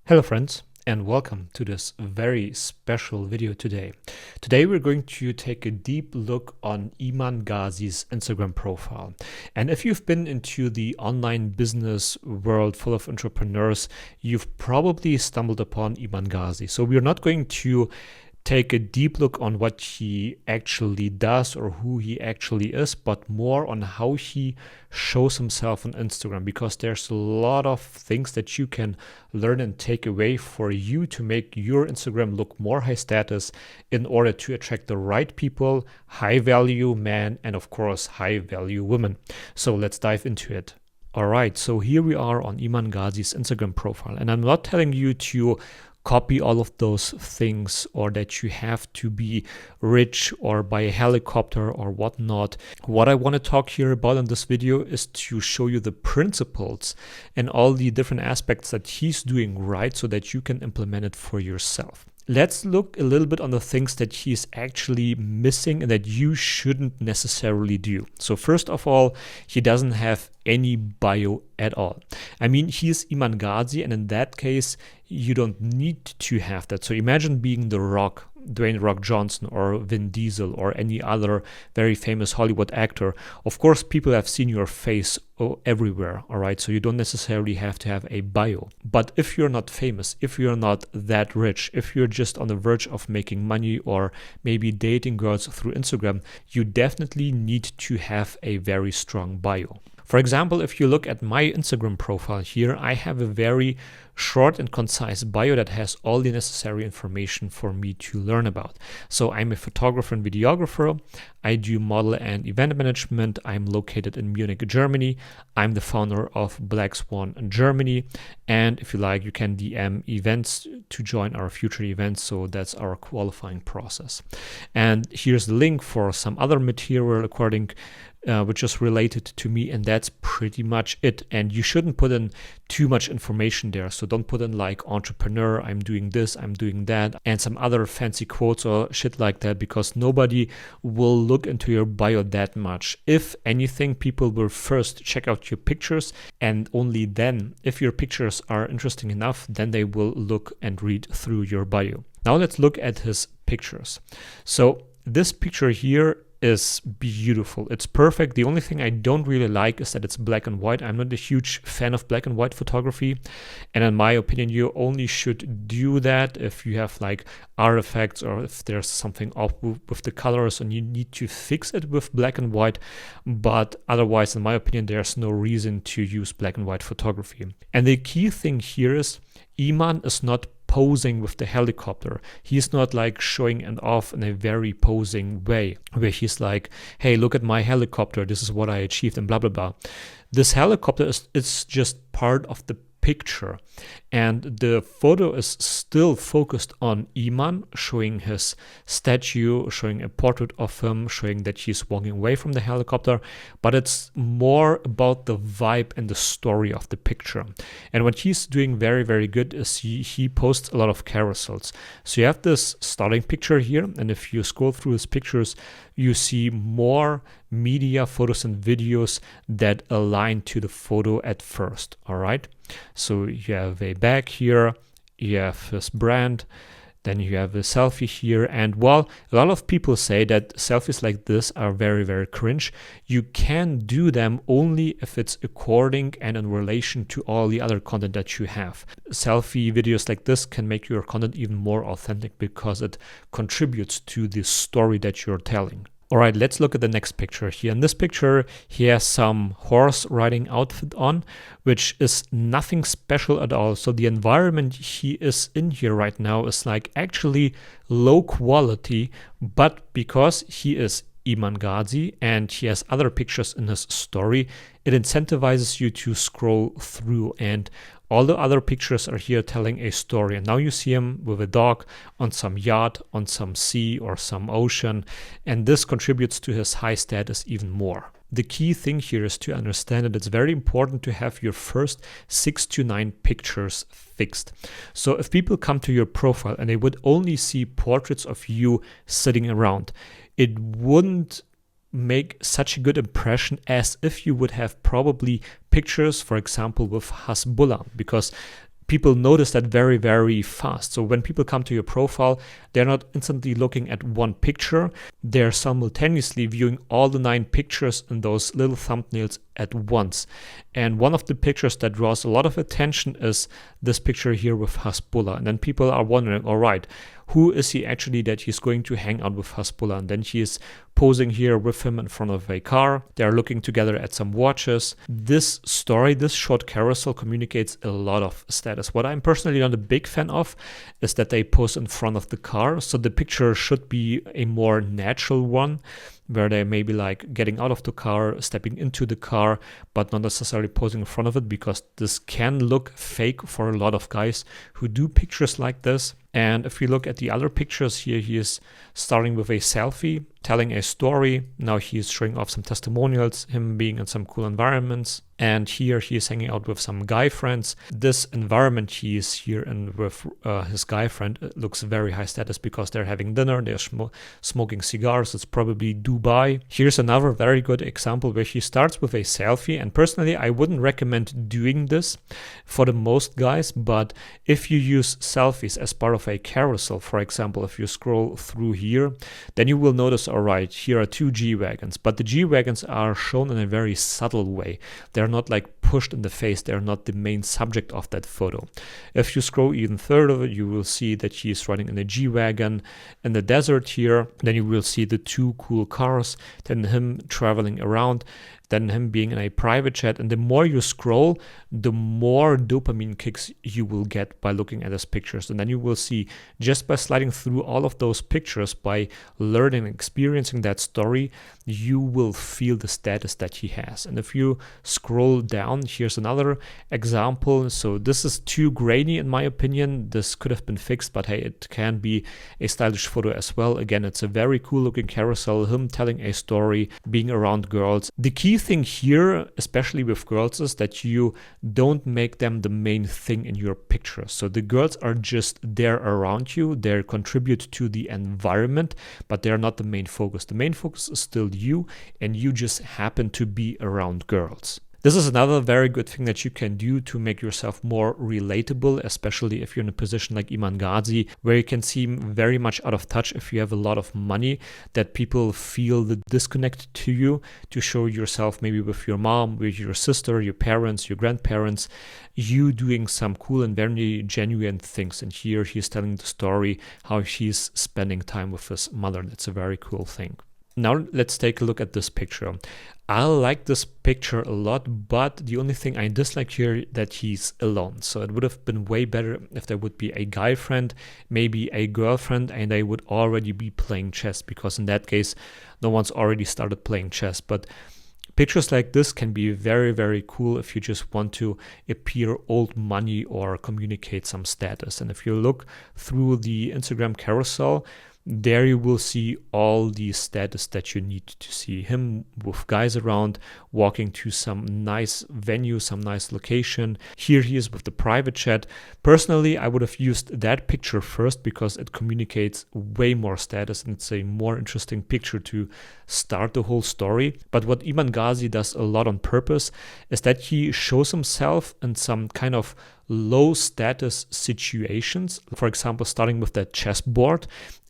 Hello friends, and welcome to this very special video today. Today we're going to take a deep look on Iman Gadzhi's Instagram profile. And if you've been into the online business world full of entrepreneurs, you've probably stumbled upon Iman Gadzhi. So we're not going to take a deep look on what he actually does or who he actually is, but more on how he shows himself on Instagram, because there's a lot of things that you can learn and take away for you to make your Instagram look more high status in order to attract the right people, high value men, and of course high value women. So let's dive into it. All right, so here we are on Iman Gadzhi's Instagram profile, and I'm not telling you to copy all of those things or that you have to be rich or buy a helicopter or whatnot. What I want to talk here about in this video is to show you the principles and all the different aspects that he's doing right so that you can implement it for yourself. Let's look a little bit on the things that he's actually missing and that you shouldn't necessarily do. So first of all, he doesn't have any bio at all. I mean, he's Iman Gadzhi, and in that case, you don't need to have that. So imagine being The Rock, Dwayne "The Rock" Johnson, or Vin Diesel, or any other very famous Hollywood actor. Of course, people have seen your face everywhere, all right? So you don't necessarily have to have a bio. But if you're not famous, if you're not that rich, if you're just on the verge of making money or maybe dating girls through Instagram, you definitely need to have a very strong bio. For example, if you look at my Instagram profile here, I have a very short and concise bio that has all the necessary information for me to learn about. So I'm a photographer and videographer. I do model and event management. I'm located in Munich, Germany. I'm the founder of Black Swan in Germany. And if you like, you can DM events to join our future events. So that's our qualifying process. And here's the link for some other material which is related to me, and that's pretty much it. And you shouldn't put in too much information there. So don't put in like entrepreneur, I'm doing this, I'm doing that, and some other fancy quotes or shit like that, because nobody will look into your bio that much. If anything, people will first check out your pictures, and only then, if your pictures are interesting enough, then they will look and read through your bio. Now let's look at his pictures. So this picture here is beautiful. It's perfect. The only thing I don't really like is that it's black and white. I'm not a huge fan of black and white photography, and in my opinion, you only should do that if you have like artifacts or if there's something off with the colors and you need to fix it with black and white. But otherwise, in my opinion, there's no reason to use black and white photography. And the key thing here is Iman is not posing with the helicopter. He's not like showing it off in a very posing way where he's like, hey, look at my helicopter, this is what I achieved, and blah blah blah. This helicopter is just part of the picture, and the photo is still focused on Iman, showing his statue, showing a portrait of him, showing that he's walking away from the helicopter, but it's more about the vibe and the story of the picture. And what he's doing very, very good is he posts a lot of carousels. So you have this starting picture here, and if you scroll through his pictures, you see more media, photos and videos that align to the photo at first, all right? So you have a bag here, you have his brand, then you have a selfie here. And while a lot of people say that selfies like this are very, very cringe, you can do them only if it's according and in relation to all the other content that you have. Selfie videos like this can make your content even more authentic because it contributes to the story that you're telling. All right, let's look at the next picture here. In this picture, he has some horse riding outfit on, which is nothing special at all. So the environment he is in here right now is like actually low quality, but because he is Iman Gadzhi and he has other pictures in his story, it incentivizes you to scroll through, and all the other pictures are here telling a story. And now you see him with a dog on some yacht, on some sea or some ocean, and this contributes to his high status even more. The key thing here is to understand that it's very important to have your first 6 to 9 pictures fixed. So if people come to your profile and they would only see portraits of you sitting around, it wouldn't make such a good impression as if you would have probably pictures, for example, with Hasbullah, because people notice that very, very fast. So when people come to your profile, they're not instantly looking at one picture. They're simultaneously viewing all the 9 pictures in those little thumbnails at once. And one of the pictures that draws a lot of attention is this picture here with Hasbulla. And then people are wondering, all right, who is he actually that he's going to hang out with Hasbulla? And then he is posing here with him in front of a car. They're looking together at some watches. This story, this short carousel, communicates a lot of status. What I'm personally not a big fan of is that they pose in front of the car. So the picture should be a more natural one, where they may be like getting out of the car, stepping into the car, but not necessarily posing in front of it, because this can look fake for a lot of guys who do pictures like this. And if we look at the other pictures here, he is starting with a selfie, telling a story. Now he is showing off some testimonials, him being in some cool environments. And here he is hanging out with some guy friends. This environment he is here in with his guy friend looks very high status, because they're having dinner, they're smoking cigars. It's probably Dubai. Here's another very good example where he starts with a selfie. And personally, I wouldn't recommend doing this for the most guys. But if you use selfies as part of a carousel, for example, if you scroll through here, then you will notice, all right, here are 2 G-Wagons. But the G-Wagons are shown in a very subtle way. They're not like pushed in the face. They're not the main subject of that photo. If you scroll even further, you will see that he is riding in a G-Wagon in the desert here. Then you will see the 2 cool cars, then him traveling around, then him being in a private jet. And the more you scroll, the more dopamine kicks you will get by looking at his pictures. And then you will see, just by sliding through all of those pictures, by learning and experiencing that story, you will feel the status that he has. And if you scroll down, here's another example. So this is too grainy in my opinion. This could have been fixed, but hey, it can be a stylish photo as well. Again, it's a very cool looking carousel, him telling a story, being around girls. The key thing here, especially with girls, is that you don't make them the main thing in your picture. So the girls are just there around you. They contribute to the environment, but they're not the main focus. The main focus is still you, and you just happen to be around girls. This is another very good thing that you can do to make yourself more relatable, especially if you're in a position like Iman Gadzhi, where you can seem very much out of touch if you have a lot of money, that people feel the disconnect to you, to show yourself maybe with your mom, with your sister, your parents, your grandparents, you doing some cool and very genuine things. And here he's telling the story how he's spending time with his mother. That's a very cool thing. Now let's take a look at this picture. I like this picture a lot, but the only thing I dislike here that he's alone. So it would have been way better if there would be a guy friend, maybe a girlfriend, and they would already be playing chess, because in that case, no one's already started playing chess. But pictures like this can be very, very cool if you just want to appear old money or communicate some status. And if you look through the Instagram carousel, there you will see all the status that you need to see. Him with guys around, walking to some nice venue, some nice location. Here he is with the private jet. Personally, I would have used that picture first, because it communicates way more status and it's a more interesting picture to start the whole story. But what Iman Gadzhi does a lot on purpose is that he shows himself in some kind of low status situations. For example, starting with that chessboard.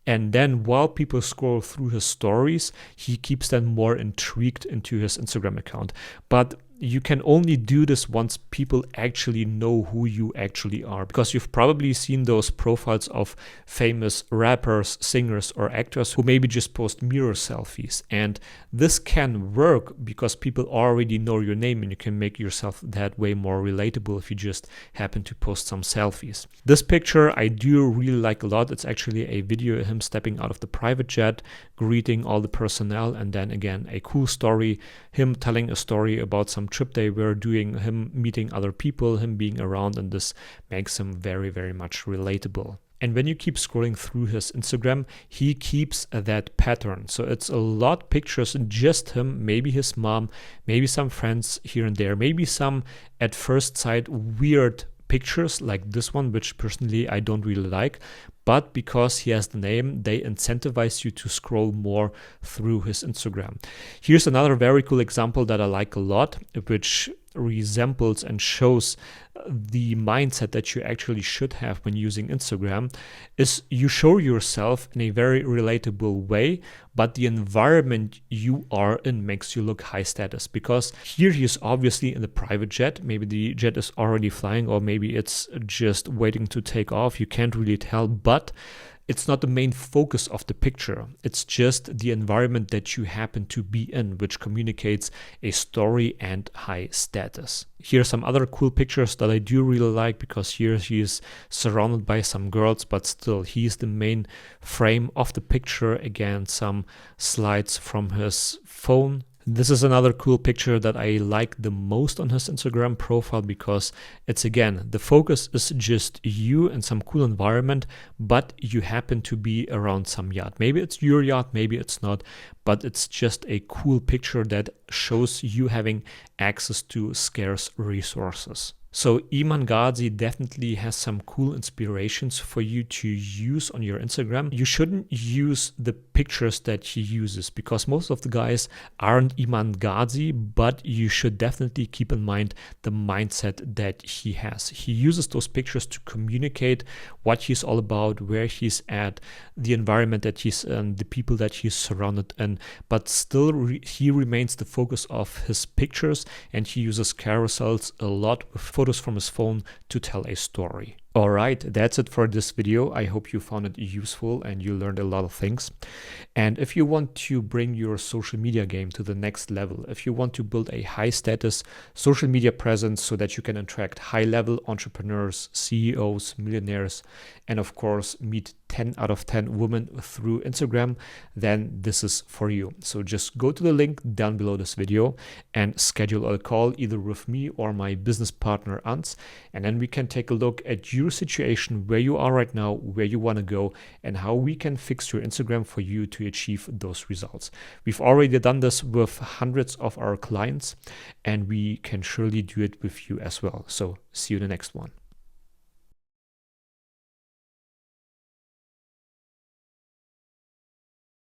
And then while people scroll through his stories, he keeps them more intrigued into his Instagram account. But you can only do this once people actually know who you actually are, because you've probably seen those profiles of famous rappers, singers, or actors who maybe just post mirror selfies. And this can work because people already know your name, and you can make yourself that way more relatable if you just happen to post some selfies. This picture I do really like a lot. It's actually a video of him stepping out of the private jet, greeting all the personnel, and then again a cool story, him telling a story about some trip they were doing, him meeting other people, him being around, and this makes him very, very much relatable. And when you keep scrolling through his Instagram, he keeps that pattern. So it's a lot pictures, just him, maybe his mom, maybe some friends here and there, maybe some at first sight weird pictures like this one, which personally I don't really like. But because he has the name, they incentivize you to scroll more through his Instagram. Here's another very cool example that I like a lot, which resembles and shows the mindset that you actually should have when using Instagram is you show yourself in a very relatable way, but the environment you are in makes you look high status, because here he is obviously in the private jet. Maybe the jet is already flying, or maybe it's just waiting to take off. You can't really tell, but it's not the main focus of the picture. It's just the environment that you happen to be in, which communicates a story and high status. Here are some other cool pictures that I do really like, because here he is surrounded by some girls, but still he's the main frame of the picture. Again, some slides from his phone. This is another cool picture that I like the most on his Instagram profile, because it's, again, the focus is just you and some cool environment, but you happen to be around some yacht. Maybe it's your yacht, maybe it's not, but it's just a cool picture that shows you having access to scarce resources. So Iman Gadzhi definitely has some cool inspirations for you to use on your Instagram. You shouldn't use the pictures that he uses, because most of the guys aren't Iman Gadzhi, but you should definitely keep in mind the mindset that he has. He uses those pictures to communicate what he's all about, where he's at, the environment that he's in, the people that he's surrounded in, but still he remains the focus of his pictures, and he uses carousels a lot with photos from his phone to tell a story. Alright, that's it for this video. I hope you found it useful and you learned a lot of things. And if you want to bring your social media game to the next level, if you want to build a high status social media presence so that you can attract high level entrepreneurs, CEOs, millionaires, and of course meet 10 out of 10 women through Instagram, then this is for you. So just go to the link down below this video and schedule a call either with me or my business partner Ans, and then we can take a look at your situation, where you are right now, where you want to go, and how we can fix your Instagram for you to achieve those results. We've already done this with hundreds of our clients, and we can surely do it with you as well. So see you in the next one.